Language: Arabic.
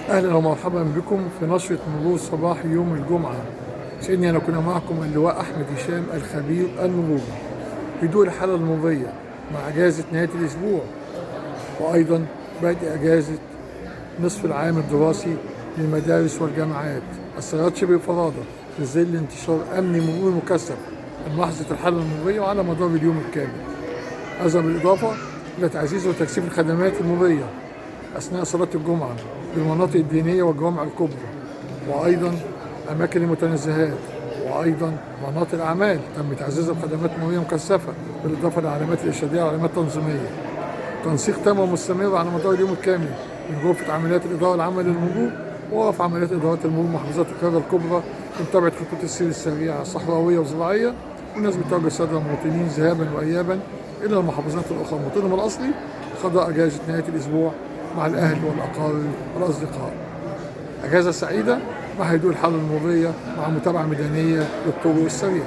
أهلا ومرحبا بكم في نشرة مرور صباح يوم الجمعة. سيدني أن أكون معكم اللواء أحمد هشام الخبير المروري. هدوء الحالة المرورية مع أجازة نهاية الأسبوع، وأيضا بدء أجازة نصف العام الدراسي للمدارس والجامعات. السيارات شبه فرادة في ظل انتشار أمني مروري مكثف لملاحظة الحالة المرورية وعلى مدار اليوم الكامل. هذا بالإضافة إلى تعزيز وتكثيف الخدمات المرورية أثناء صلاة الجمعة بالمناطق الدينية والجوامع الكبرى، وأيضا أماكن المتنزهات، وأيضا مناطق الأعمال تم تعزيز الخدمات المرورية مكثفة بالإضافة للعلامات الإرشادية وعلامات تنظيمية. تنسيق تام ومستمر على مدار اليوم الكامل من غرفة عمليات الإدارة العامة للمرور ووقف عمليات إدارة المرور محافظات القاهرة الكبرى لمتابعة خطوط السير السريعة الصحراوية والزراعية. والناس بتوجه السادة المواطنين ذهابا وإيابا إلى المحافظات الأخرى موطنهم الأصلي قضاء أجازة نهاية الأسبوع مع الأهل والأقارب والأصدقاء. أجازة سعيدة مع هدوء الحالة المرورية مع متابعة ميدانية للطرق السريعة.